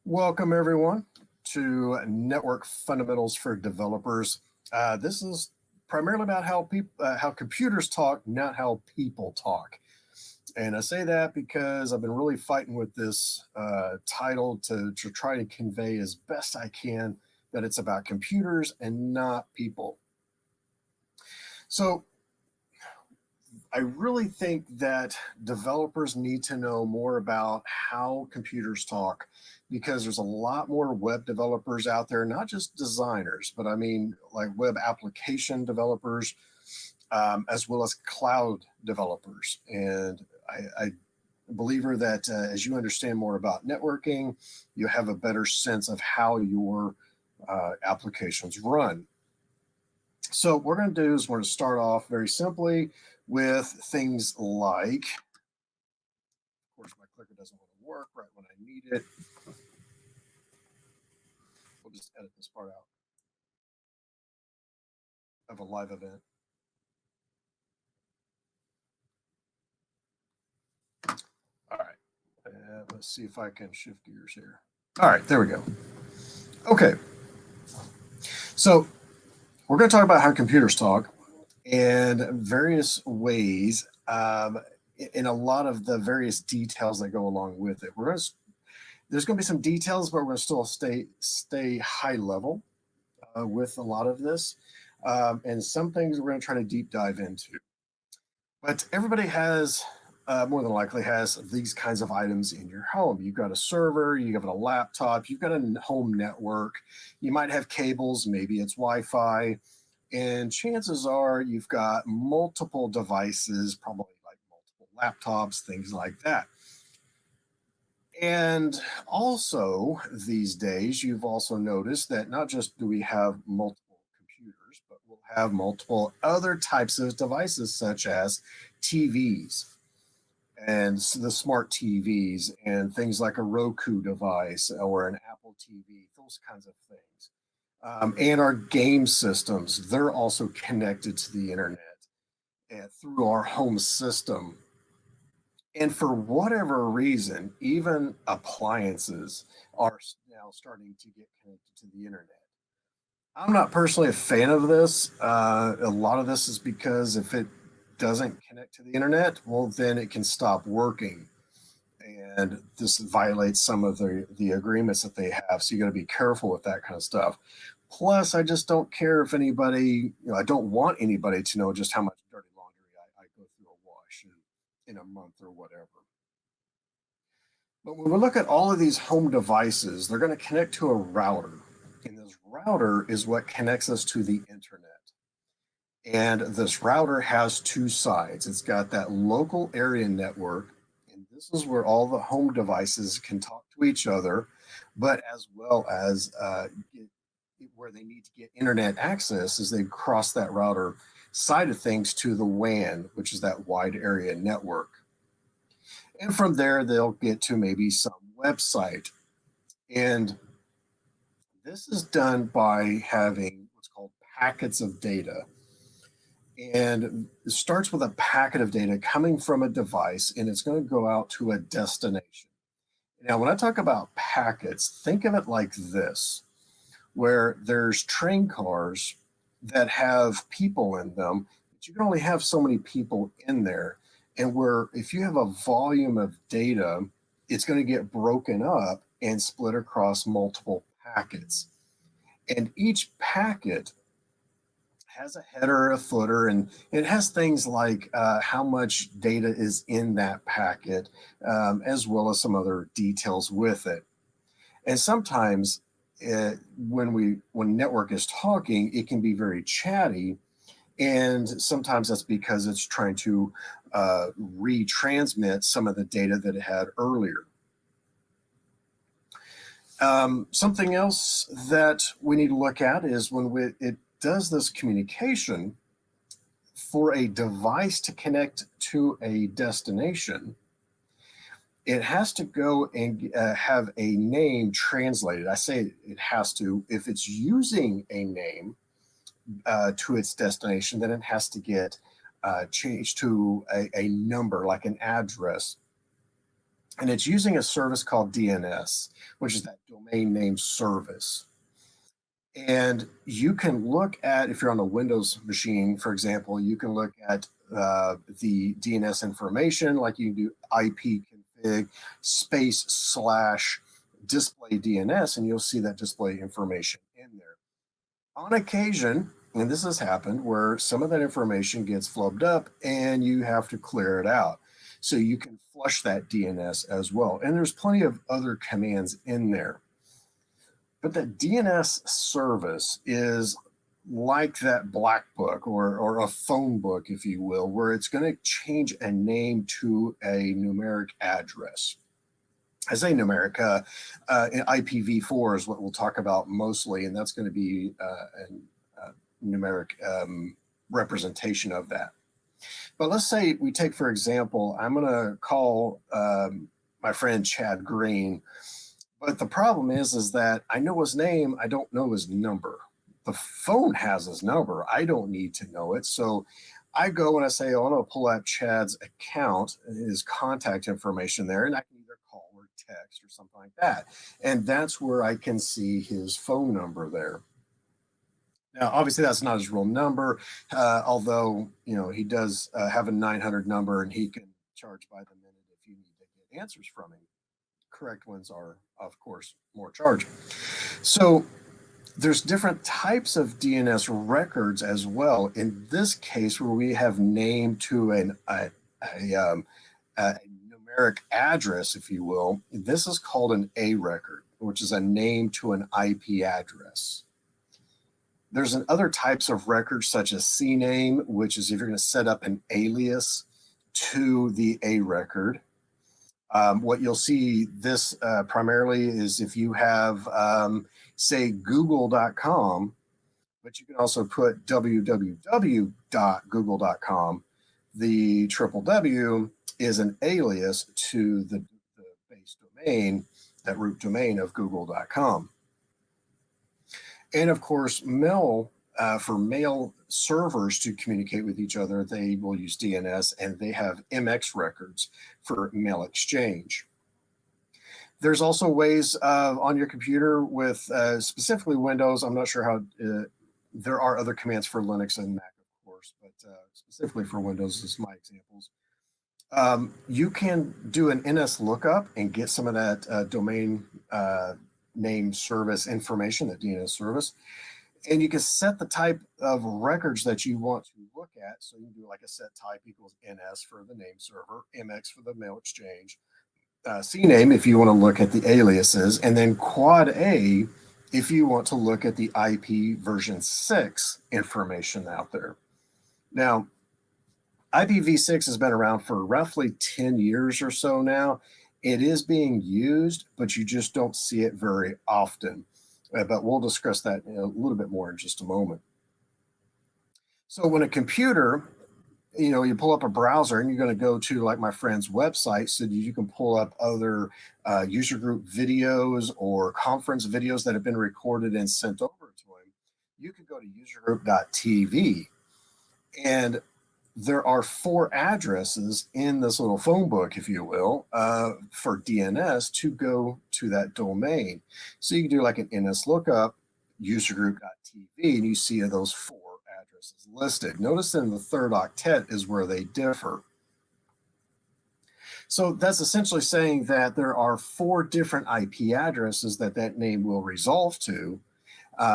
Welcome everyone to Network Fundamentals for Developers. This is primarily about how computers talk, not how people talk. And I say that because I've been really fighting with this title to try to convey as best I can that it's about computers and not people. So I really think that developers need to know more about how computers talk because there's a lot more web developers out there, not just designers, but I mean like web application developers, as well as cloud developers. And I believer that as you understand more about networking, you have a better sense of how your applications run. So what we're going to do is we're going to start off very simply with things like, of course, my clicker doesn't want to work right when I need it. We'll just edit this part out of a live event. All right, let's see if I can shift gears here. All right, there we go. Okay, so we're going to talk about how computers talk and various ways in a lot of the various details that go along with it. There's going to be some details, but we're going to still stay high level with a lot of this, and some things we're going to try to deep dive into. But everybody has, more than likely, has these kinds of items in your home. You've got a server, you have a laptop, you've got a home network. You might have cables, maybe it's Wi-Fi, and chances are you've got multiple devices, probably like multiple laptops, things like that. And also these days, you've also noticed that not just do we have multiple computers, but we'll have multiple other types of devices such as TVs and the smart TVs and things like a Roku device or an Apple TV, those kinds of things. And our game systems, they're also connected to the internet through our home system. And for whatever reason, even appliances are now starting to get connected to the internet. I'm not personally a fan of this. A lot of this is because if it doesn't connect to the internet, well, then it can stop working. And this violates some of the agreements that they have. So you got to be careful with that kind of stuff. Plus, I just don't care if anybody, I don't want anybody to know just how much dirty laundry I go through a wash in a month or whatever. But when we look at all of these home devices, they're going to connect to a router. And this router is what connects us to the internet. And this router has two sides. It's got that local area network, and this is where all the home devices can talk to each other, but as well as where they need to get internet access is they cross that router side of things to the WAN, which is that wide area network. And from there, they'll get to maybe some website. And this is done by having what's called packets of data. And it starts with a packet of data coming from a device, and it's going to go out to a destination. Now, when I talk about packets, think of it like this, where there's train cars that have people in them, but you can only have so many people in there. And where if you have a volume of data, it's going to get broken up and split across multiple packets. And each packet has a header, a footer, and it has things like how much data is in that packet, as well as some other details with it. And sometimes when network is talking, it can be very chatty, and sometimes that's because it's trying to retransmit some of the data that it had earlier. Something else that we need to look at is when it does this communication for a device to connect to a destination, it has to go and have a name translated. I say it has to. If it's using a name to its destination, then it has to get changed to a number, like an address. And it's using a service called DNS, which is that domain name service. And you can look at, if you're on a Windows machine, for example, you can look at the DNS information, like you can do IP config space slash display DNS, and you'll see that display information in there. On occasion, and this has happened, where some of that information gets flubbed up and you have to clear it out. So you can flush that DNS as well. And there's plenty of other commands in there. But the DNS service is like that black book or a phone book, if you will, where it's going to change a name to a numeric address. I say numeric, IPv4 is what we'll talk about mostly, and that's going to be a numeric representation of that. But let's say we take, for example, I'm going to call my friend Chad Green. But the problem is that I know his name, I don't know his number. The phone has his number, I don't need to know it. So I go and I say, oh, I want to pull out Chad's account, his contact information there, and I can either call or text or something like that. And that's where I can see his phone number there. Now, obviously, that's not his real number, although, you know, he does have a 900 number and he can charge by the minute if you need to get answers from him. Correct ones are, of course, more charging. So there's different types of DNS records as well. In this case, where we have named to a numeric address, if you will, this is called an A record, which is a name to an IP address. There's other types of records such as CNAME, which is if you're going to set up an alias to the A record. What you'll see this primarily is if you have, say, google.com, but you can also put www.google.com. The www is an alias to the base domain, that root domain of google.com. And of course, mail, for mail servers to communicate with each other, they will use DNS, and they have MX records for mail exchange. There's also ways on your computer with specifically Windows. I'm not sure how, there are other commands for Linux and Mac, of course, but specifically for Windows is my examples. You can do an NS lookup and get some of that domain name service information, the DNS service. And you can set the type of records that you want to look at. So you can do like a set type equals NS for the name server, MX for the mail exchange, CNAME if you want to look at the aliases, and then quad A if you want to look at the IP version 6 information out there. Now, IPv6 has been around for roughly 10 years or so now. It is being used, but you just don't see it very often. But we'll discuss that a little bit more in just a moment. So when a computer, you know, you pull up a browser and you're going to go to like my friend's website so that you can pull up other user group videos or conference videos that have been recorded and sent over to him, you can go to usergroup.tv. And there are 4 addresses in this little phone book, if you will, for DNS to go to that domain. So you can do like an NS lookup, usergroup.tv, and you see those 4 addresses listed. Notice in the 3rd octet is where they differ. So that's essentially saying that there are 4 different IP addresses that name will resolve to.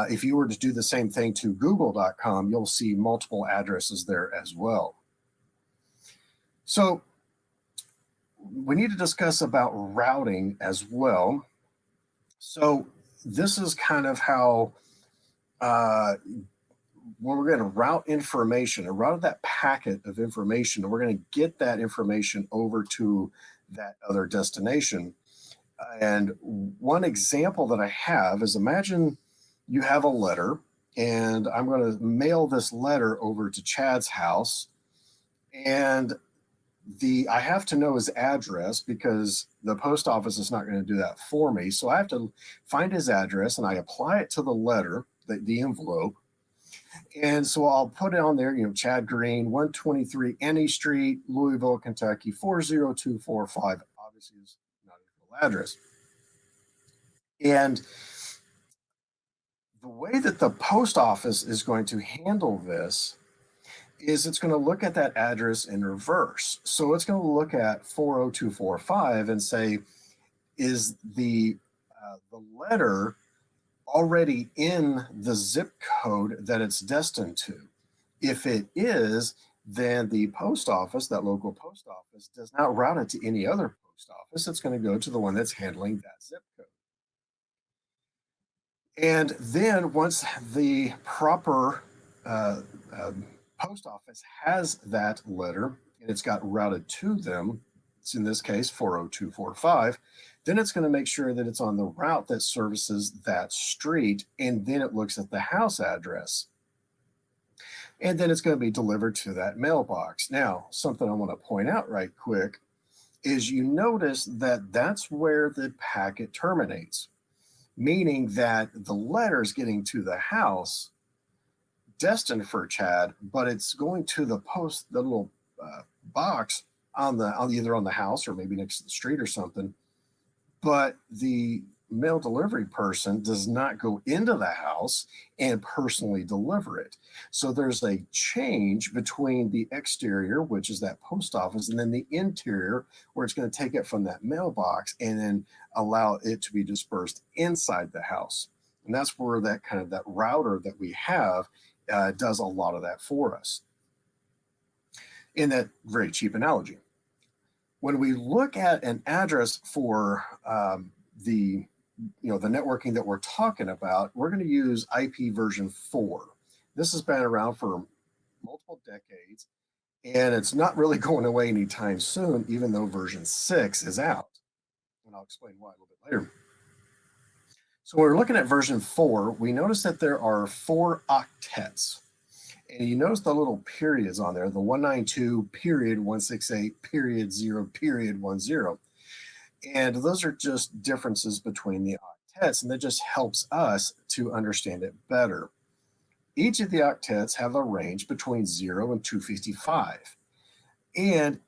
If you were to do the same thing to google.com, you'll see multiple addresses there as well. So we need to discuss about routing as well. So this is kind of how when we're going to route information, or route that packet of information, and we're going to get that information over to that other destination. And one example that I have is, imagine you have a letter, and I'm going to mail this letter over to Chad's house, and I have to know his address because the post office is not going to do that for me. So I have to find his address and I apply it to the letter, the envelope. And so I'll put it on there, you know, Chad Green, 123 Annie Street, Louisville, Kentucky, 40245. Obviously, his address. And the way that the post office is going to handle this is it's going to look at that address in reverse. So it's going to look at 40245 and say, is the letter already in the zip code that it's destined to? If it is, then the post office, that local post office, does not route it to any other post office. It's going to go to the one that's handling that zip code. And then once the proper post office has that letter and it's got routed to them, it's in this case 40245, then it's going to make sure that it's on the route that services that street, and then it looks at the house address. And then it's going to be delivered to that mailbox. Now, something I want to point out right quick is you notice that that's where the packet terminates, meaning that the letter is getting to the house destined for Chad, but it's going to the post, the little box on either on the house or maybe next to the street or something. But the mail delivery person does not go into the house and personally deliver it. So there's a change between the exterior, which is that post office, and then the interior, where it's going to take it from that mailbox and then allow it to be dispersed inside the house. And that's where that kind of that router that we have does a lot of that for us in that very cheap analogy. When we look at an address for the networking that we're talking about, we're going to use IP version 4. This has been around for multiple decades, and it's not really going away anytime soon, even though version 6 is out. And I'll explain why a little bit later. So when we're looking at version 4, we notice that there are 4 octets. And you notice the little periods on there, the 192.168.0.10. And those are just differences between the octets, and that just helps us to understand it better. Each of the octets have a range between 0 and 255. And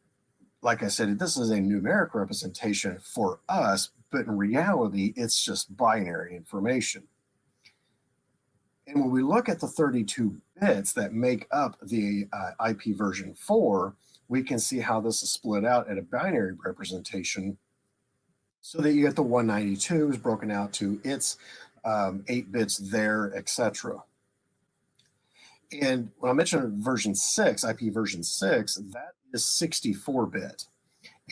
like I said, this is a numeric representation for us, but in reality, it's just binary information. And when we look at the 32 bits that make up the IP version 4, we can see how this is split out at a binary representation, so that you get the 192 is broken out to its 8 bits there, etc. And when I mentioned version 6, IP version 6, that is 64-bit.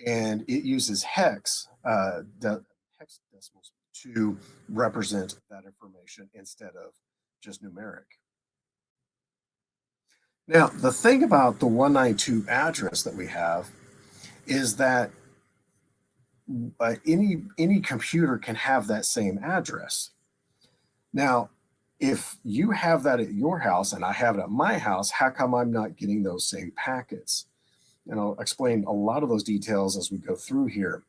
And it uses hex decimals to represent that information instead of just numeric. Now, the thing about the 192 address that we have is that any computer can have that same address. Now, if you have that at your house and I have it at my house, how come I'm not getting those same packets? And I'll explain a lot of those details as we go through here.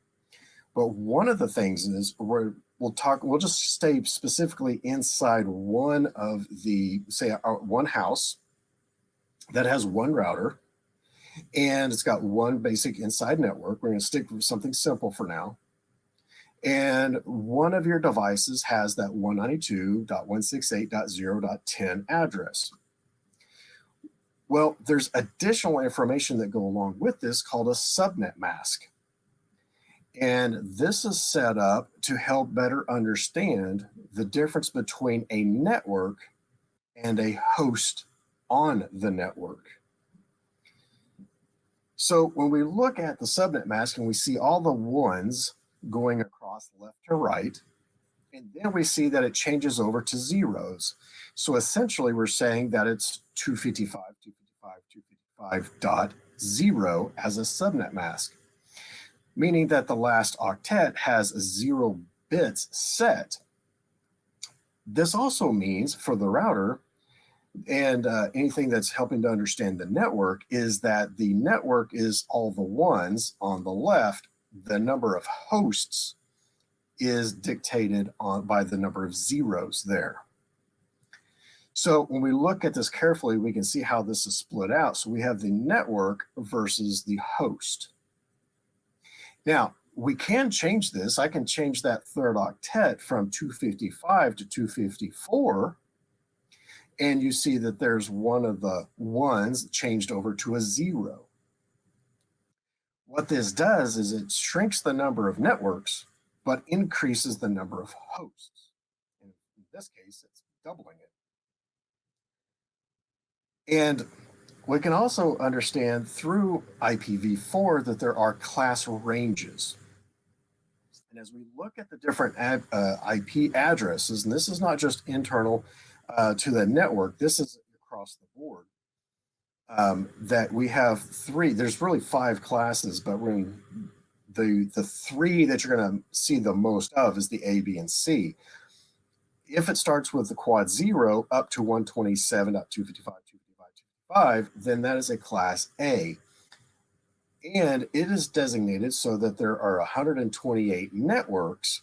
But one of the things is we'll just stay specifically inside one of the, say, one house that has one router, and it's got one basic inside network. We're going to stick with something simple for now. And one of your devices has that 192.168.0.10 address. Well, there's additional information that go along with this called a subnet mask. And this is set up to help better understand the difference between a network and a host on the network. So when we look at the subnet mask and we see all the ones going across left to right, and then we see that it changes over to zeros. So essentially we're saying that it's 255.255.0 as a subnet mask, meaning that the last octet has 0 bits set. This also means for the router and anything that's helping to understand the network is that the network is all the ones on the left. The number of hosts is dictated by the number of zeros there. So when we look at this carefully, we can see how this is split out. So we have the network versus the host. Now, we can change this. I can change that third octet from 255 to 254. And you see that there's one of the ones changed over to a 0. What this does is it shrinks the number of networks, but increases the number of hosts. In this case, it's doubling it. And we can also understand through IPv4 that there are class ranges. And as we look at the different IP addresses, and this is not just internal to the network, this is across the board, that we have three, there's really 5 classes, but when the 3 that you're going to see the most of is the A, B, and C. If it starts with the quad 0 up to 127.255.255, then that is a class A. And it is designated so that there are 128 networks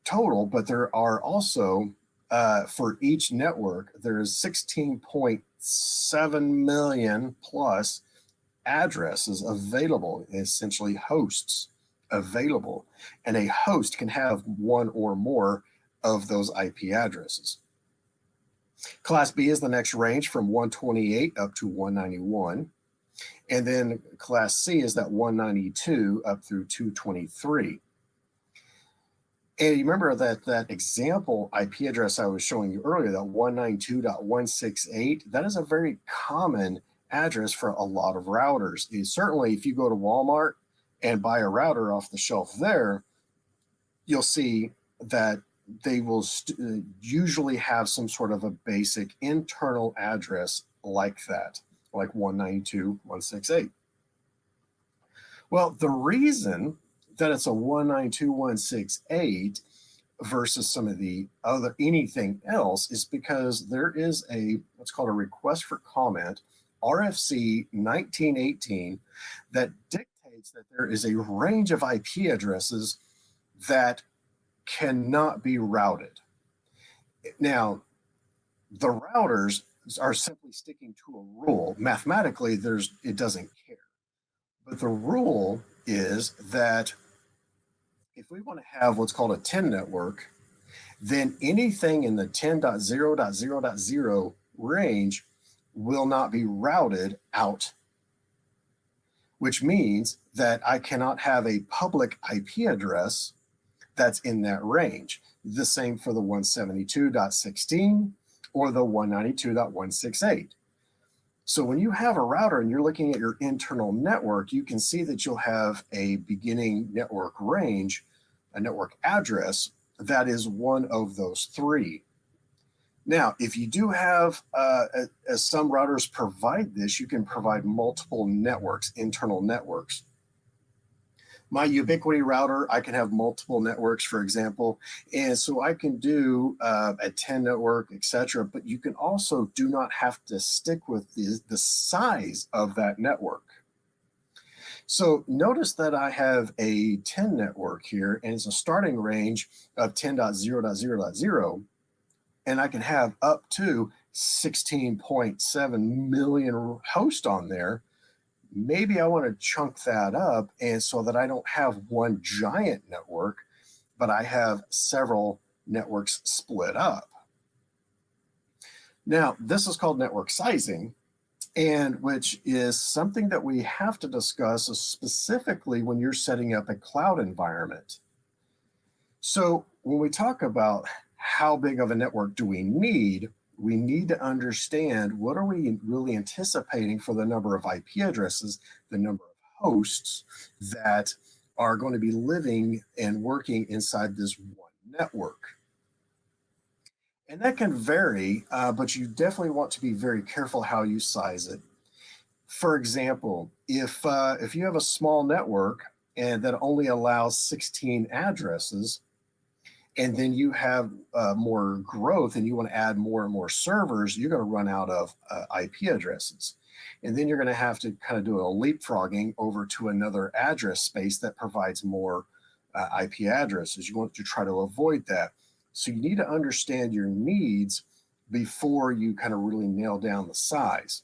total, but there are also, for each network, there is 16.7 million plus addresses available, essentially hosts available. And a host can have one or more of those IP addresses. Class B is the next range from 128 up to 191. And then class C is that 192 up through 223. And you remember that example IP address I was showing you earlier, that 192.168, that is a very common address for a lot of routers. Certainly, if you go to Walmart and buy a router off the shelf there, you'll see that they will usually have some sort of a basic internal address like that, like 192.168. Well, the reason that it's a 192.168 versus some of the other anything else is because there is a what's called a request for comment, RFC 1918, that dictates that there is a range of IP addresses that cannot be routed. Now, the routers are simply sticking to a rule. Mathematically, it doesn't care. But the rule is that if we want to have what's called a 10 network, then anything in the 10.0.0.0 range will not be routed out, which means that I cannot have a public IP address that's in that range. The same for the 172.16 or the 192.168. So when you have a router and you're looking at your internal network, you can see that you'll have a beginning network range, a network address that is one of those 3. Now, if you do have, as some routers provide this, you can provide multiple networks, internal networks. My Ubiquity router, I can have multiple networks, for example, and so I can do a 10 network, etc. But you can also do not have to stick with the size of that network. So notice that I have a 10 network here, and it's a starting range of 10.0.0.0, and I can have up to 16.7 million hosts on there. Maybe I want to chunk that up, and so that I don't have one giant network, but I have several networks split up. Now, this is called network sizing, and which is something that we have to discuss specifically when you're setting up a cloud environment. So when we talk about how big of a network do we need to understand what are we really anticipating for the number of IP addresses, the number of hosts that are going to be living and working inside this one network. And that can vary, but you definitely want to be very careful how you size it. For example, if you have a small network and that only allows 16 addresses, and then you have more growth and you want to add more and more servers, you're going to run out of IP addresses. And then you're going to have to kind of do a leapfrogging over to another address space that provides more IP addresses. You want to try to avoid that. So you need to understand your needs before you kind of really nail down the size.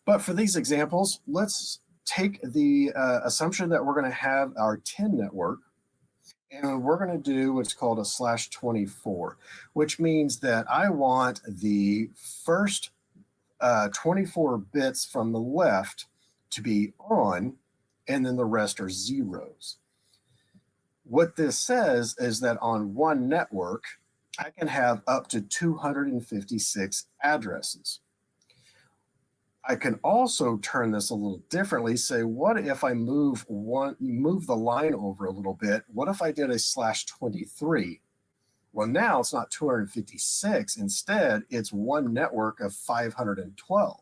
But for these examples, let's take the assumption that we're going to have our 10 network, and we're going to do what's called a /24, which means that I want the first 24 bits from the left to be on, and then the rest are zeros. What this says is that on one network, I can have up to 256 addresses. I can also turn this a little differently. Say, what if I move the line over a little bit? What if I did a /23? Well, now it's not 256. Instead, it's one network of 512.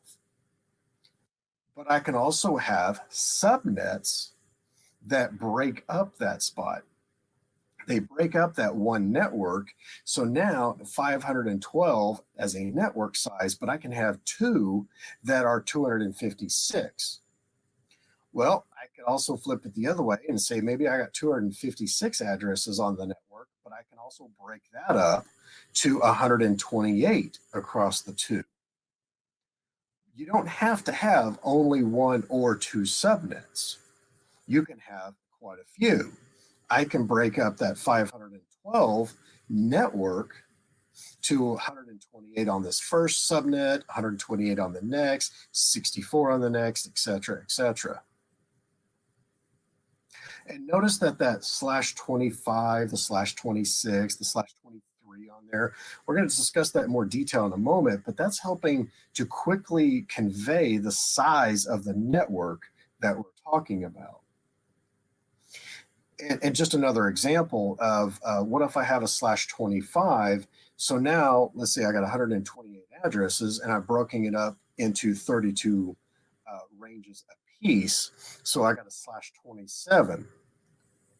But I can also have subnets that break up that spot. They break up that one network. So now 512 as a network size, but I can have two that are 256. Well, I could also flip it the other way and say, maybe I got 256 addresses on the network, but I can also break that up to 128 across the two. You don't have to have only one or two subnets. You can have quite a few. I can break up that 512 network to 128 on this first subnet, 128 on the next, 64 on the next, etc., etc. And notice that /25, the /26, the /23 on there, we're going to discuss that in more detail in a moment, but that's helping to quickly convey the size of the network that we're talking about. And just another example of what if I have a /25? So now let's say I got 128 addresses and I'm broken it up into 32 ranges apiece. So I got a /27.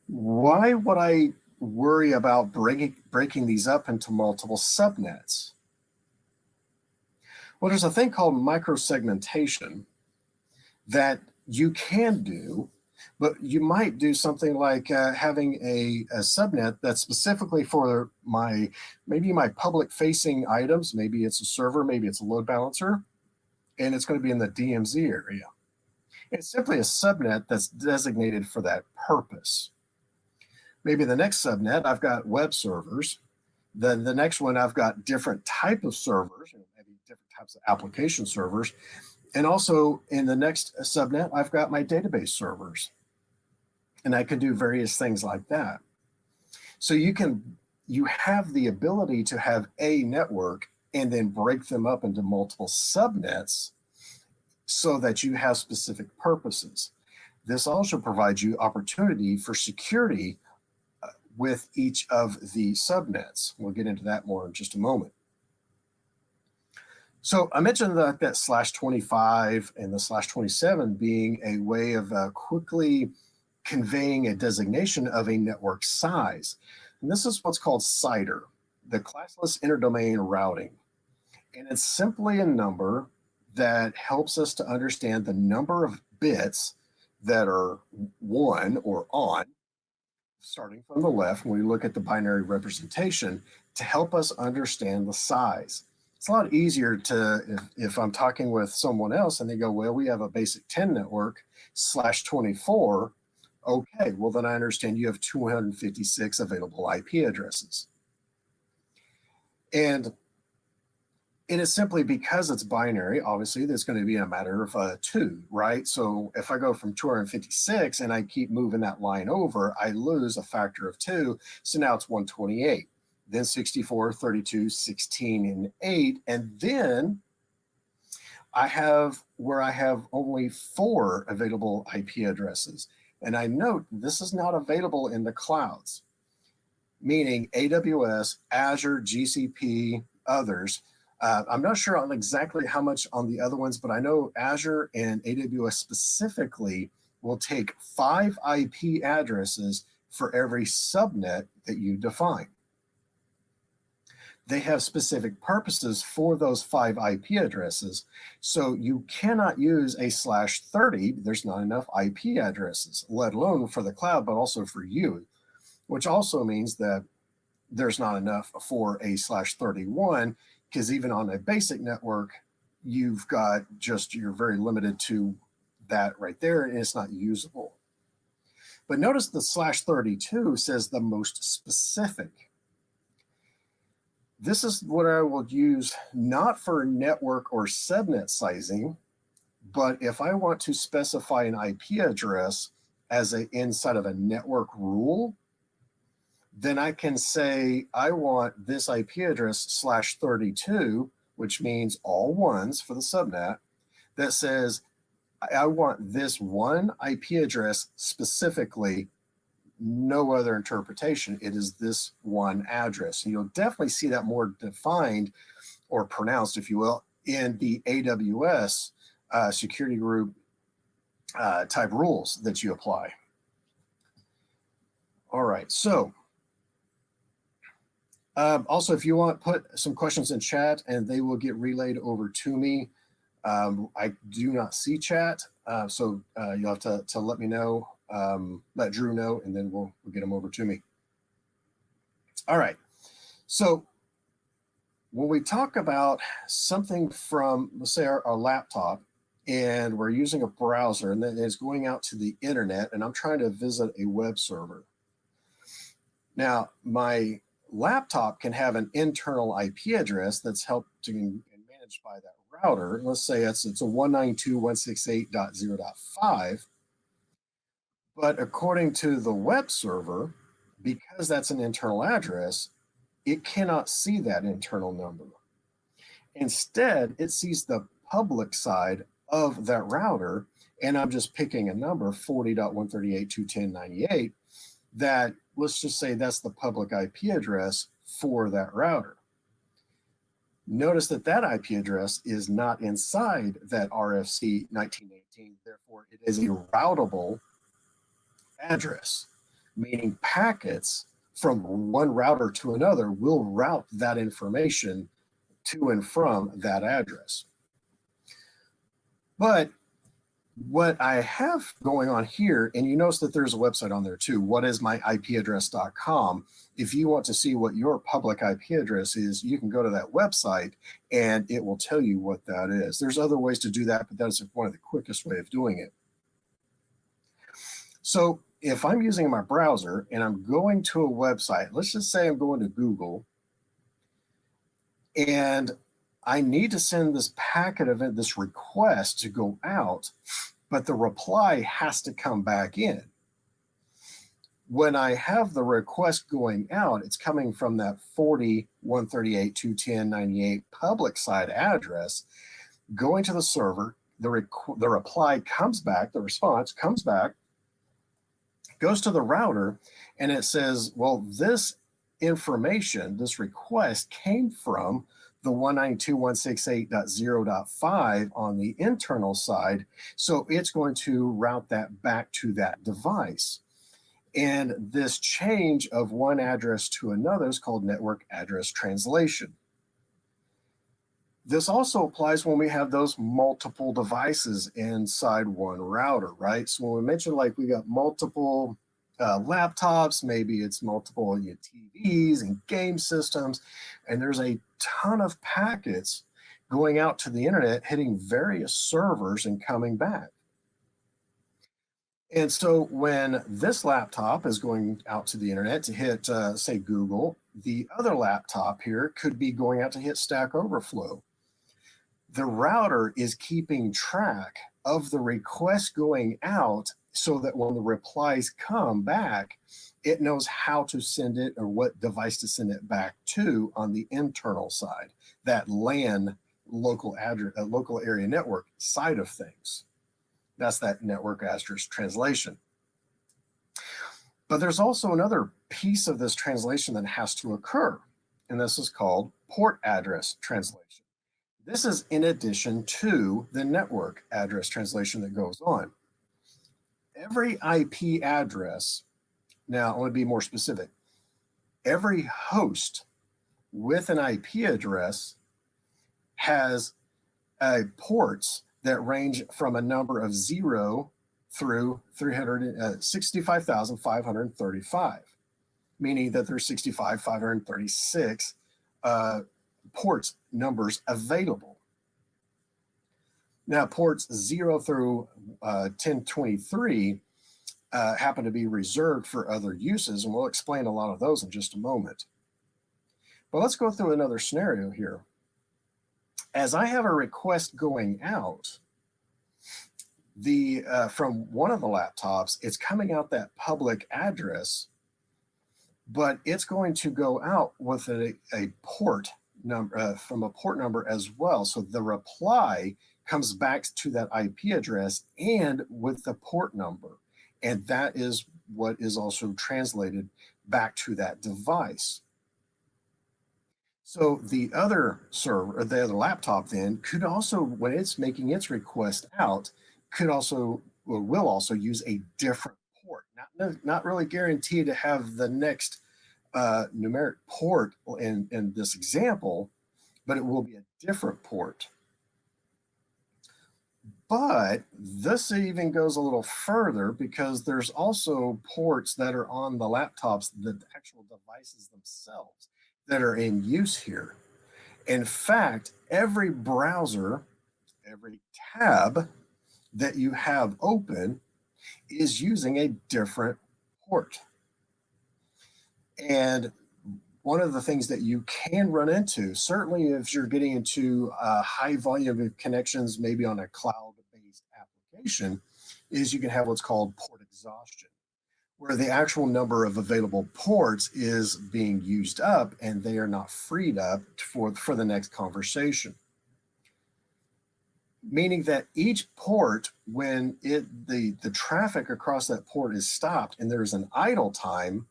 Why would I worry about breaking these up into multiple subnets? Well, there's a thing called microsegmentation that you can do, but you might do something like having a subnet that's specifically for maybe my public facing items. Maybe it's a server, maybe it's a load balancer, and it's going to be in the DMZ area. It's simply a subnet that's designated for that purpose. Maybe the next subnet, I've got web servers. Then the next one, I've got different type of servers, maybe different types of application servers. And also in the next subnet, I've got my database servers. And I can do various things like that. So you have the ability to have a network and then break them up into multiple subnets so that you have specific purposes. This also provides you opportunity for security with each of the subnets. We'll get into that more in just a moment. So I mentioned that /25 and the /27 being a way of quickly conveying a designation of a network size. And this is what's called CIDR, the classless interdomain routing. And it's simply a number that helps us to understand the number of bits that are one or on, starting from the left when we look at the binary representation, to help us understand the size. It's a lot easier to, if I'm talking with someone else and they go, well, we have a basic 10 network /24. Okay, well then I understand you have 256 available IP addresses. And it is simply because it's binary, obviously, there's going to be a matter of two, right? So if I go from 256 and I keep moving that line over, I lose a factor of two. So now it's 128, then 64, 32, 16, and 8. And then I have where I have only 4 available IP addresses. And I note this is not available in the clouds, meaning AWS, Azure, GCP, others. I'm not sure on exactly how much on the other ones, but I know Azure and AWS specifically will take 5 IP addresses for every subnet that you define. They have specific purposes for those 5 IP addresses. So you cannot use a /30. There's not enough IP addresses, let alone for the cloud, but also for you, which also means that there's not enough for a /31, because even on a basic network, you're very limited to that right there, and it's not usable. But notice the /32 says the most specific. This is what I will use not for network or subnet sizing, but if I want to specify an IP address as inside of a network rule, then I can say I want this IP address /32, which means all ones for the subnet, that says I want this one IP address specifically, no other interpretation. It is this one address. And you'll definitely see that more defined or pronounced, if you will, in the AWS security group type rules that you apply. All right, so also, if you want, put some questions in chat and they will get relayed over to me. I do not see chat, so you'll have to let me know, let Drew know, and then we'll get them over to me. All right, so when we talk about something from, let's say, our laptop, and we're using a browser, and then it's going out to the internet, and I'm trying to visit a web server. Now, my laptop can have an internal IP address that's helped and managed by that router. Let's say it's a 192.168.0.5. But according to the web server, because that's an internal address, it cannot see that internal number. Instead, it sees the public side of that router, and I'm just picking a number, 40.138.210.98, that, let's just say that's the public IP address for that router. Notice that that IP address is not inside that RFC 1918, therefore it is a routable address, meaning packets from one router to another will route that information to and from that address. But what I have going on here, and you notice that there's a website on there too, whatismyipaddress.com. If you want to see what your public IP address is, you can go to that website and it will tell you what that is. There's other ways to do that, but that's one of the quickest way of doing it. So if I'm using my browser and I'm going to a website, let's just say I'm going to Google, and I need to send this packet event, this request to go out, but the reply has to come back in. When I have the request going out, it's coming from that 40.138.210.98 public side address, going to the server, the reply comes back, the response comes back, goes to the router, and it says, well, this information, this request came from the 192.168.0.5 on the internal side, so it's going to route that back to that device. And this change of one address to another is called network address translation. This also applies when we have those multiple devices inside one router, right? So when we mentioned, like, we got multiple laptops, maybe it's multiple TVs and game systems, and there's a ton of packets going out to the internet, hitting various servers and coming back. And so when this laptop is going out to the internet to hit, say, Google, the other laptop here could be going out to hit Stack Overflow. The router is keeping track of the request going out so that when the replies come back, it knows how to send it or what device to send it back to on the internal side, that LAN, local address, local area network side of things. That's that network address translation. But there's also another piece of this translation that has to occur, and this is called port address translation. This is in addition to the network address translation that goes on. Every IP address, now I want to be more specific, every host with an IP address has ports that range from a number of 0 through 65,535, meaning that there's 65,536 ports numbers available. Now, ports 0 through 1023 happen to be reserved for other uses, and we'll explain a lot of those in just a moment. But let's go through another scenario here. As I have a request going out, from one of the laptops, it's coming out that public address, but it's going to go out with a port number from a port number as well. So the reply comes back to that IP address and with the port number. And that is what is also translated back to that device. So the other server, or the other laptop then could also, when it's making its request out, could also, or will also use a different port. Not really guaranteed to have the next numeric port in this example, but it will be a different port. But this even goes a little further because there's also ports that are on the laptops, the actual devices themselves that are in use here. In fact, every browser, every tab that you have open is using a different port. And one of the things that you can run into, certainly if you're getting into a high volume of connections, maybe on a cloud-based application, is you can have what's called port exhaustion, where the actual number of available ports is being used up and they are not freed up for the next conversation. Meaning that each port, when the traffic across that port is stopped and there's an idle time,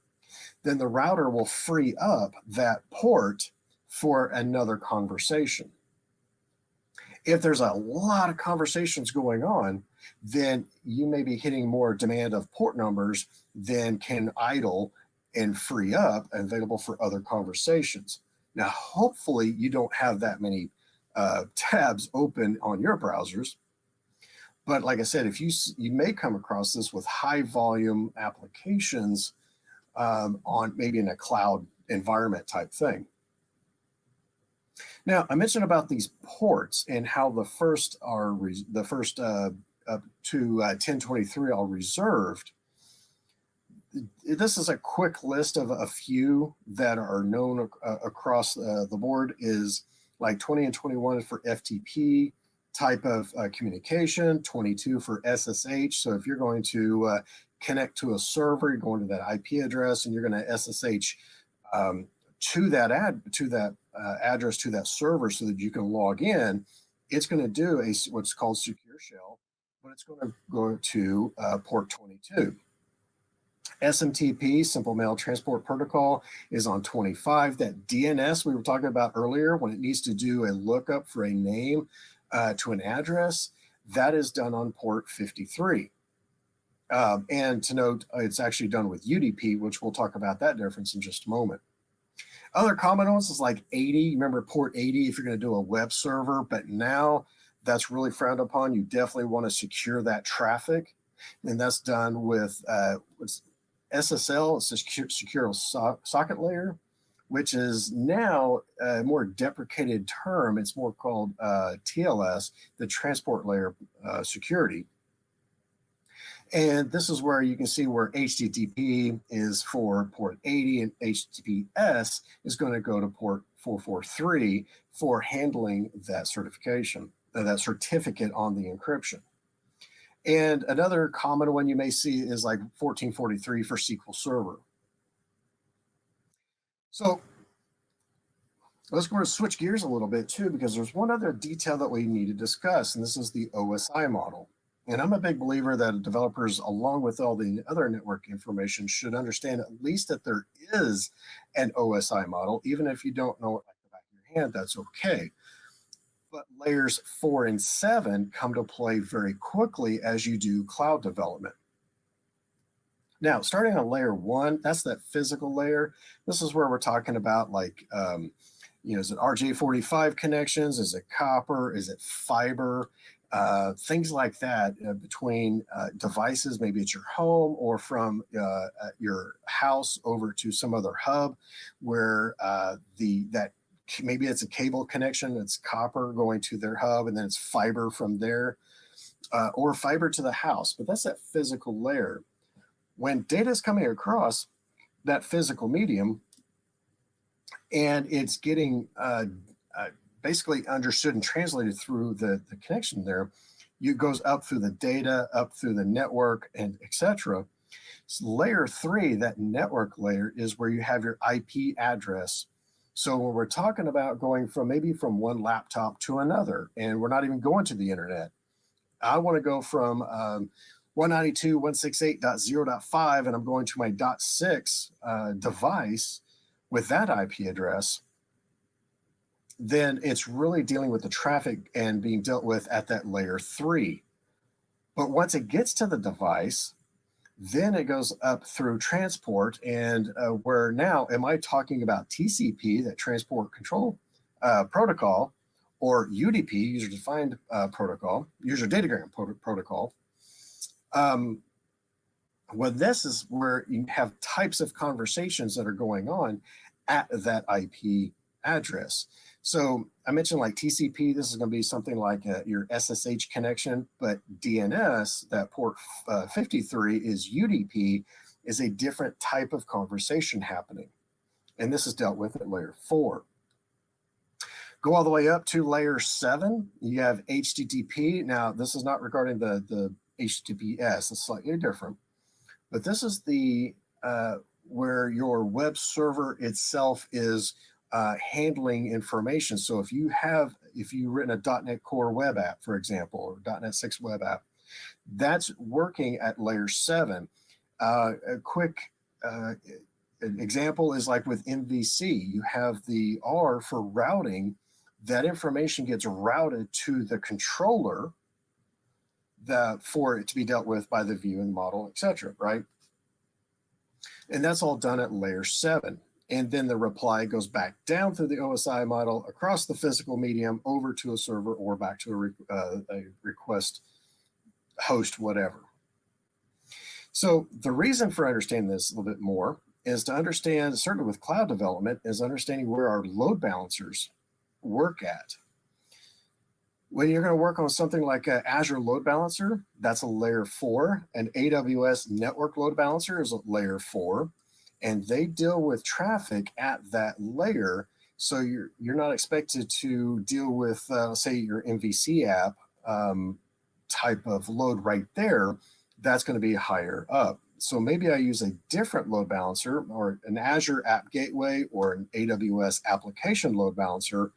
then the router will free up that port for another conversation. If there's a lot of conversations going on, then you may be hitting more demand of port numbers than can idle and free up available for other conversations. Now, hopefully you don't have that many tabs open on your browsers. But like I said, if you may come across this with high volume applications on maybe in a cloud environment type thing. Now, I mentioned about these ports and how the first up to 1023 are reserved. This is a quick list of a few that are known across the board. Is like 20 and 21 for FTP type of communication, 22 for SSH. So if you're going to connect to a server, you're going to that IP address and you're going to SSH to that address to that server so that you can log in. It's going to do what's called secure shell, but it's going to go to port 22. SMTP, Simple Mail Transport Protocol, is on 25. That DNS we were talking about earlier, when it needs to do a lookup for a name to an address, that is done on port 53. And to note, it's actually done with UDP, which we'll talk about that difference in just a moment. Other common ones is like 80. Remember port 80 if you're going to do a web server, but now that's really frowned upon. You definitely want to secure that traffic, and that's done with SSL, it's a secure socket layer, which is now a more deprecated term. It's more called TLS, the transport layer security. And this is where you can see where HTTP is for port 80 and HTTPS is going to go to port 443 for handling that certification, that certificate on the encryption. And another common one you may see is like 1443 for SQL Server. So let's go to switch gears a little bit too, because there's one other detail that we need to discuss, and this is the OSI model. And I'm a big believer that developers, along with all the other network information, should understand at least that there is an OSI model. Even if you don't know it like the back of your hand, that's okay. But layers 4 and 7 come to play very quickly as you do cloud development. Now, starting on layer 1, that's that physical layer. This is where we're talking about like, is it RJ45 connections? Is it copper? Is it fiber? Things like that between devices, maybe at your home or from your house over to some other hub where that maybe it's a cable connection, it's copper going to their hub, and then it's fiber from there, or fiber to the house, but that's that physical layer. When data is coming across that physical medium and it's getting basically understood and translated through the connection there, it goes up through the data, up through the network, and etc. So layer 3, that network layer, is where you have your IP address. So when we're talking about going from maybe from one laptop to another, and we're not even going to the internet, I want to go from 192.168.0.5, and I'm going to my .6 device with that IP address, then it's really dealing with the traffic and being dealt with at that layer 3. But once it gets to the device, then it goes up through transport, and where now am I talking about TCP, that transport control protocol, or UDP, user-defined protocol, user datagram protocol. Well, this is where you have types of conversations that are going on at that IP address. So I mentioned like TCP, this is going to be something like your SSH connection, but DNS, that port 53 is UDP, is a different type of conversation happening. And this is dealt with at layer 4. Go all the way up to layer 7, you have HTTP. Now, this is not regarding the HTTPS, it's slightly different. But this is the where your web server itself is handling information. So if you've written a .NET Core web app, for example, or .NET 6 web app, that's working at layer 7. A quick example is like with MVC. You have the R for routing. That information gets routed to the controller for it to be dealt with by the view and model, etc., right? And that's all done at layer 7. And then the reply goes back down through the OSI model, across the physical medium, over to a server, or back to a request host, whatever. So the reason for understanding this a little bit more is to understand, certainly with cloud development, is understanding where our load balancers work at. When you're going to work on something like an Azure load balancer, that's a layer 4. An AWS network load balancer is a layer 4. And they deal with traffic at that layer. So you're not expected to deal with, say, your MVC app type of load right there. That's going to be higher up. So maybe I use a different load balancer, or an Azure app gateway, or an AWS application load balancer,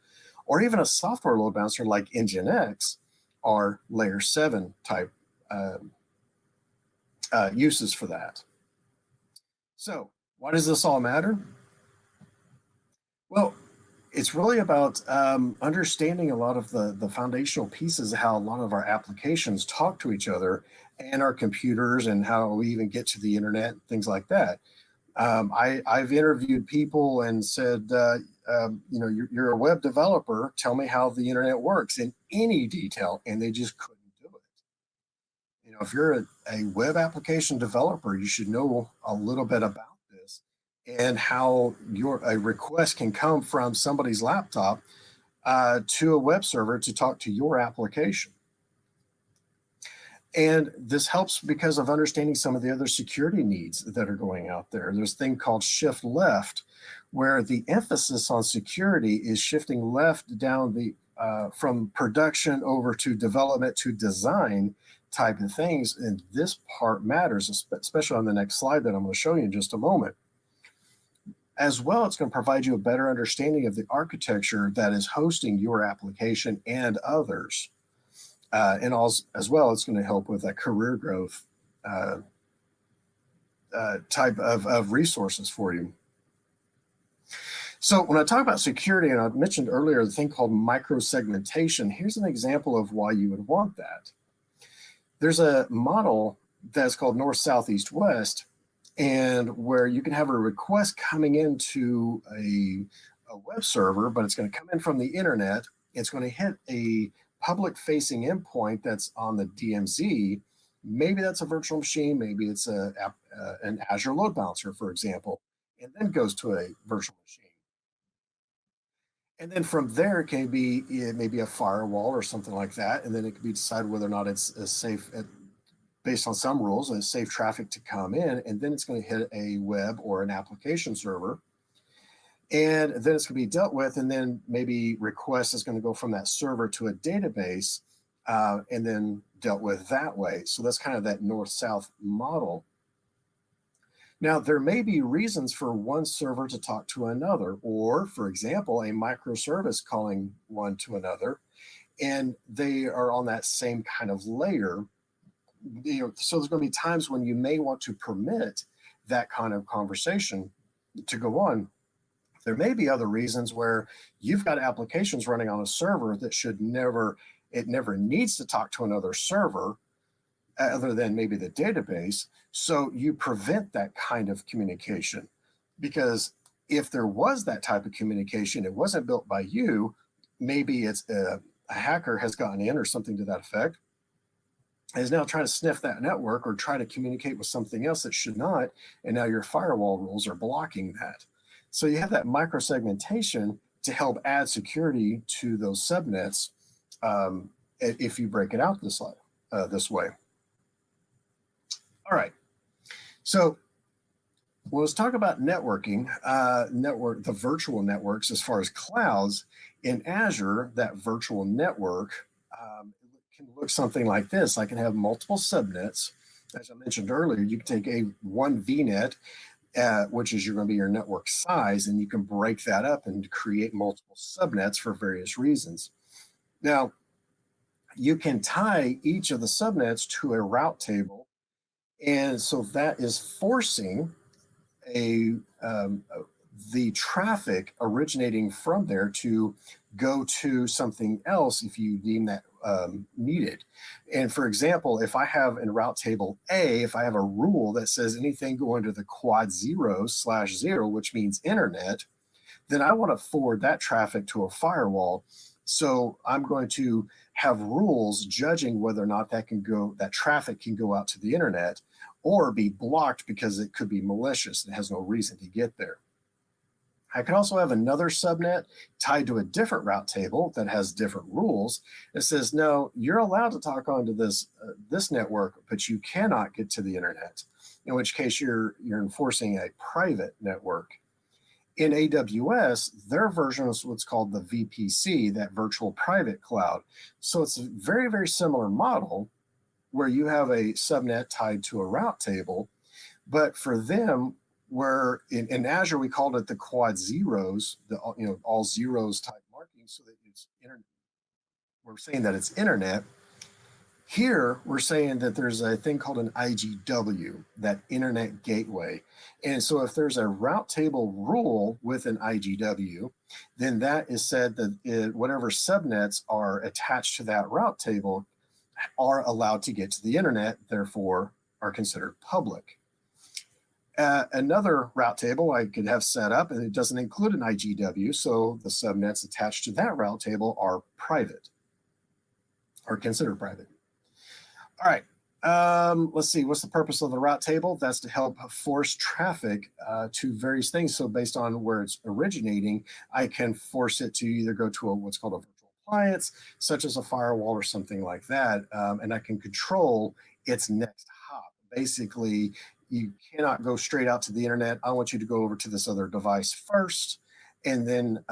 or even a software load balancer like Nginx, are layer 7 type uses for that. So why does this all matter? Well, it's really about understanding a lot of the foundational pieces of how a lot of our applications talk to each other, and our computers, and how we even get to the internet, things like that. I've interviewed people and said, you're a web developer, tell me how the internet works in any detail, and they just couldn't do it. If you're a web application developer, you should know a little bit about this, and how a request can come from somebody's laptop to a web server to talk to your application. And this helps because of understanding some of the other security needs that are going out there. There's a thing called shift left, where the emphasis on security is shifting left down from production over to development to design type of things. And this part matters, especially on the next slide that I'm going to show you in just a moment. As well, it's going to provide you a better understanding of the architecture that is hosting your application and others. And also, as well, it's going to help with that career growth type of resources for you. So when I talk about security, and I mentioned earlier the thing called microsegmentation, here's an example of why you would want that. There's a model that's called north, south, east, west, and where you can have a request coming into a web server, but it's going to come in from the internet. It's going to hit a public-facing endpoint that's on the DMZ. Maybe that's a virtual machine, maybe it's an Azure load balancer, for example, and then goes to a virtual machine. And then from there, it can be maybe a firewall or something like that. And then it can be decided whether or not it's a safe, based on some rules, a safe traffic to come in. And then it's going to hit a web or an application server. And then it's going to be dealt with. And then maybe request is going to go from that server to a database and then dealt with that way. So that's kind of that north-south model. Now, there may be reasons for one server to talk to another, or, for example, a microservice calling one to another, and they are on that same kind of layer. So there's going to be times when you may want to permit that kind of conversation to go on. There may be other reasons where you've got applications running on a server that it never needs to talk to another server other than maybe the database. So you prevent that kind of communication, because if there was that type of communication, it wasn't built by you. Maybe it's a hacker has gotten in or something to that effect, is now trying to sniff that network or try to communicate with something else that should not. And now your firewall rules are blocking that. So you have that microsegmentation to help add security to those subnets if you break it out this way. All right. So let's talk about networking, the virtual networks as far as clouds. In Azure, that virtual network can look something like this. I can have multiple subnets. As I mentioned earlier, you can take one VNet, which is going to be your network size, and you can break that up and create multiple subnets for various reasons. Now, you can tie each of the subnets to a route table, and so that is forcing the traffic originating from there to go to something else if you deem that needed. And for example, if I have in route table A, if I have a rule that says anything going to the quad 0/0, which means internet, then I want to forward that traffic to a firewall. So I'm going to have rules judging whether or not that traffic can go out to the internet or be blocked because it could be malicious and has no reason to get there. I could also have another subnet tied to a different route table that has different rules. It says, no, you're allowed to talk onto this network, but you cannot get to the internet, in which case you're enforcing a private network. In AWS, their version is what's called the VPC, that virtual private cloud. So it's a very, very similar model where you have a subnet tied to a route table, but for them, where in Azure we called it the quad zeros, all zeros type marking, so that it's internet. We're saying that it's internet. Here we're saying that there's a thing called an IGW, that internet gateway. And so if there's a route table rule with an IGW, then that is said that whatever subnets are attached to that route table are allowed to get to the internet, therefore are considered public. Another route table I could have set up, and it doesn't include an IGW, so the subnets attached to that route table are private, or considered private. All right, let's see, what's the purpose of the route table? That's to help force traffic to various things. So based on where it's originating, I can force it to either go to what's called a virtual appliance, such as a firewall or something like that, and I can control its next hop. Basically, you cannot go straight out to the internet. I want you to go over to this other device first, and then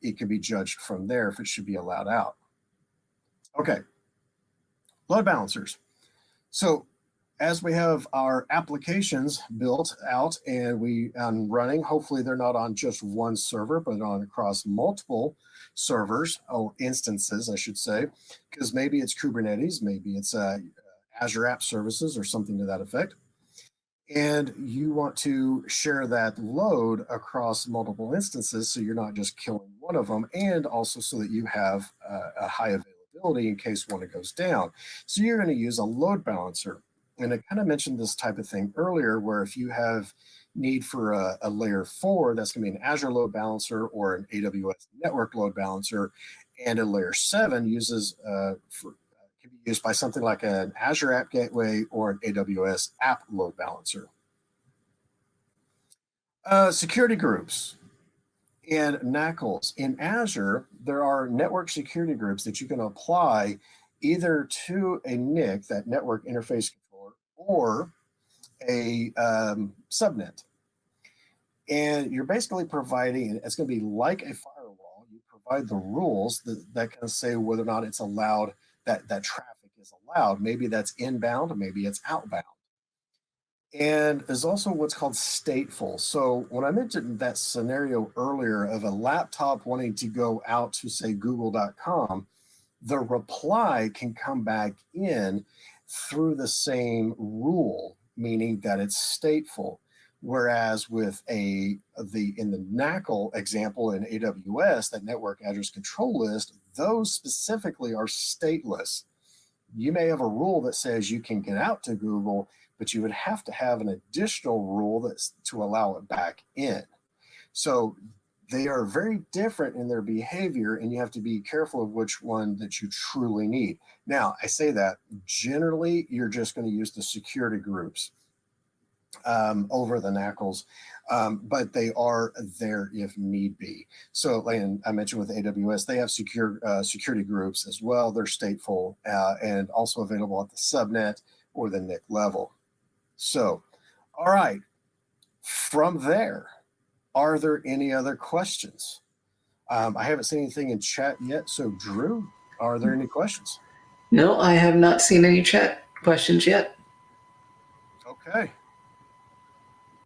it can be judged from there if it should be allowed out. Okay, load balancers. So as we have our applications built out and running, hopefully they're not on just one server, but on across multiple servers, or instances, I should say, because maybe it's Kubernetes, maybe it's Azure App Services or something to that effect. And you want to share that load across multiple instances so you're not just killing one of them, and also so that you have a high availability in case one goes down. So you're going to use a load balancer. And I kind of mentioned this type of thing earlier, where if you have need for a layer 4, that's going to be an Azure load balancer or an AWS network load balancer, and a layer 7 uses can be used by something like an Azure App Gateway or an AWS App Load Balancer. Security groups. And NACLs. In Azure, there are network security groups that you can apply either to a NIC, that network interface controller, or a subnet. And you're basically providing, it's going to be like a firewall. You provide the rules that can say whether or not it's allowed, that traffic is allowed. Maybe that's inbound, maybe it's outbound. And is also what's called stateful. So when I mentioned that scenario earlier of a laptop wanting to go out to, say, google.com, the reply can come back in through the same rule, meaning that it's stateful. Whereas with in the NACL example in AWS, that network address control list, those specifically are stateless. You may have a rule that says you can get out to Google, but you would have to have an additional rule that's to allow it back in. So they are very different in their behavior, and you have to be careful of which one that you truly need. Now, I say that generally you're just going to use the security groups over the NACLs, but they are there if need be. So, like I mentioned with AWS, they have security groups as well. They're stateful and also available at the subnet or the NIC level. So, all right, from there, are there any other questions? I haven't seen anything in chat yet. So, Drew, are there any questions? No, I have not seen any chat questions yet. Okay.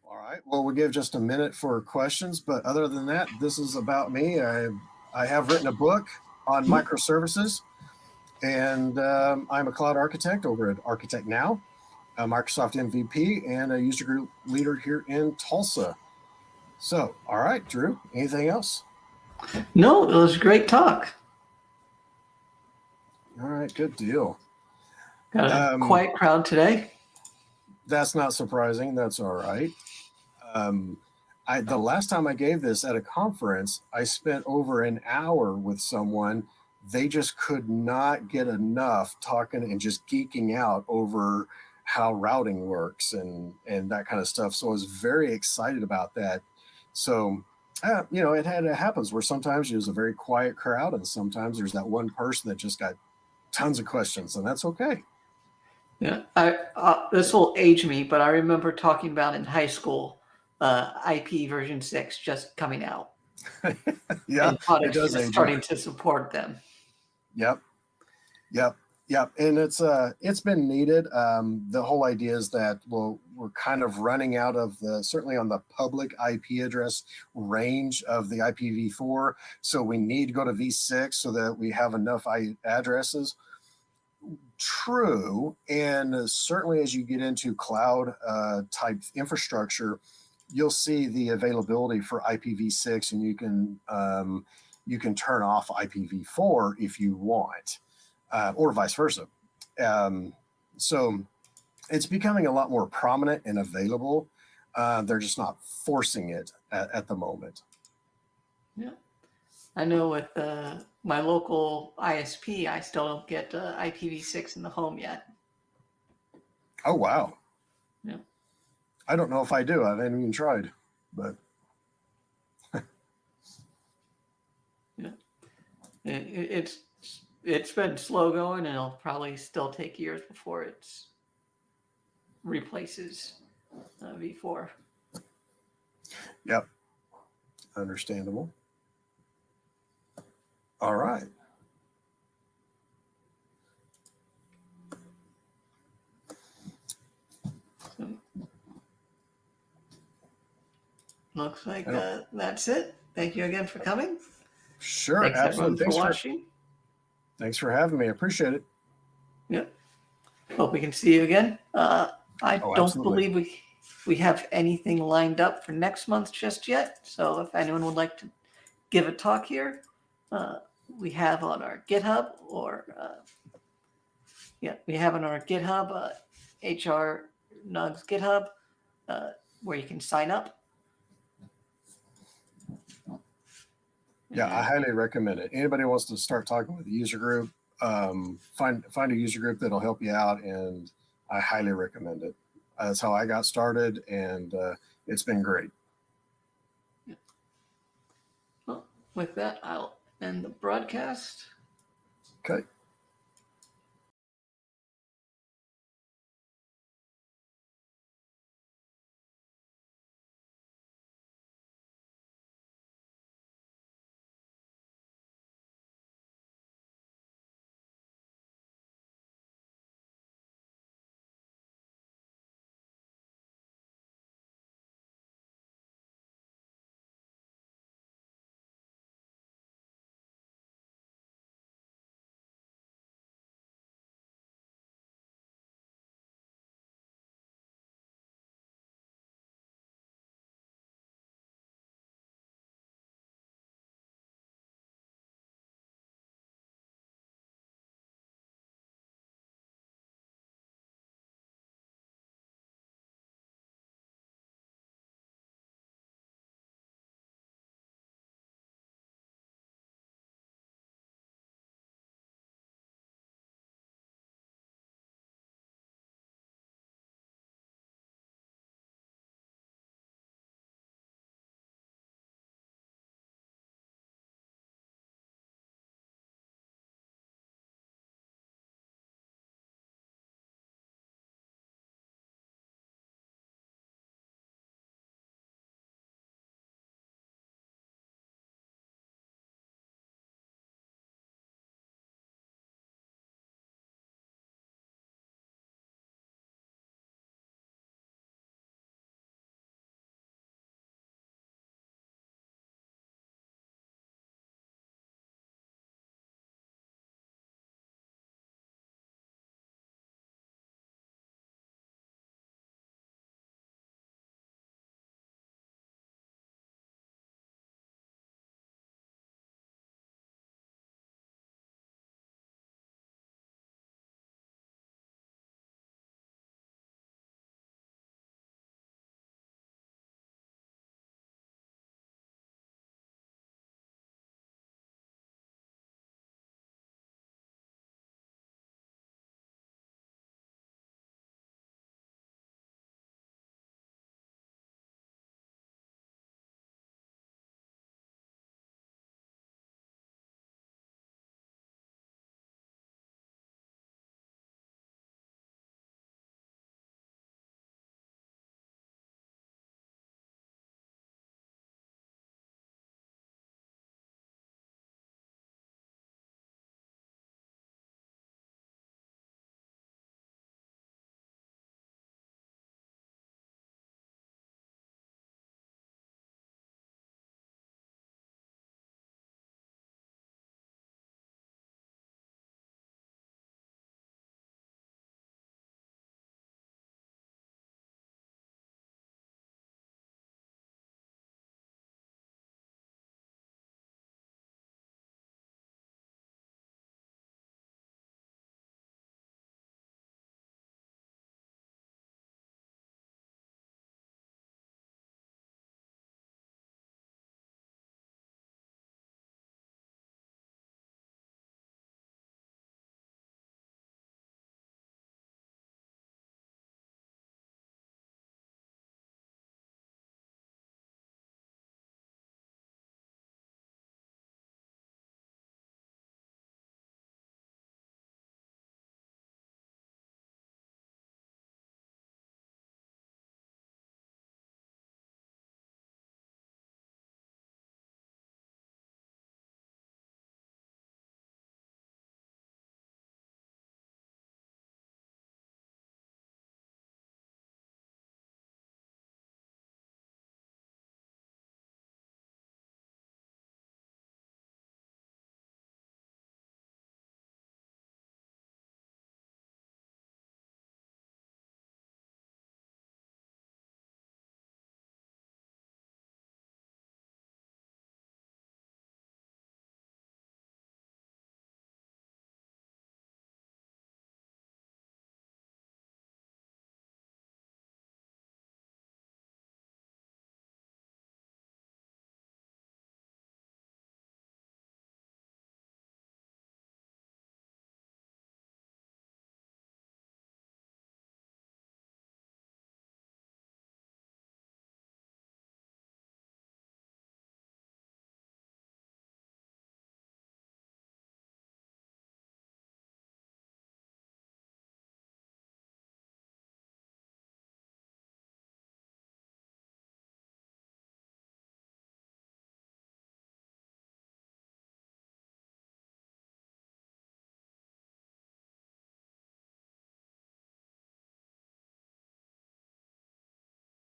All right. Well, we'll give just a minute for questions. But other than that, this is about me. I have written a book on microservices, and I'm a cloud architect over at ArchitectNow, a Microsoft MVP, and a user group leader here in Tulsa. So, all right, Drew, anything else? No, it was a great talk. All right, good deal. Got a quiet crowd today. That's not surprising. That's all right. The last time I gave this at a conference, I spent over an hour with someone. They just could not get enough talking and just geeking out over how routing works and that kind of stuff. So I was very excited about that. So, it happens where sometimes there's a very quiet crowd, and sometimes there's that one person that just got tons of questions, and that's okay. Yeah, this will age me, but I remember talking about in high school, IP version 6 just coming out. Yeah, and products it does just starting to support them. Yep. And it's been needed. The whole idea is that we're kind of running out of certainly on the public IP address range of the IPv4. So we need to go to v6 so that we have enough addresses. True. And certainly as you get into cloud type infrastructure, you'll see the availability for IPv6, and you can turn off IPv4 if you want. Or vice versa. So it's becoming a lot more prominent and available. They're just not forcing it at the moment. Yeah. I know with my local ISP, I still don't get IPv6 in the home yet. Oh, wow. Yeah. I don't know if I do. I haven't even tried, but. Yeah. It's been slow going, and it'll probably still take years before it replaces v4. Yep. Understandable. All right. Looks like that's it. Thank you again for coming. Sure, Thanks absolutely. Everyone for watching. Thanks for having me. I appreciate it. Yep. Hope we can see you again. I don't believe we have anything lined up for next month just yet. So if anyone would like to give a talk here, we have on our GitHub we have on our GitHub, HR Nugs GitHub, where you can sign up. Yeah, I highly recommend it. Anybody wants to start talking with a user group, find a user group that'll help you out, and I highly recommend it. That's how I got started, and it's been great. with that, I'll end the broadcast. Okay.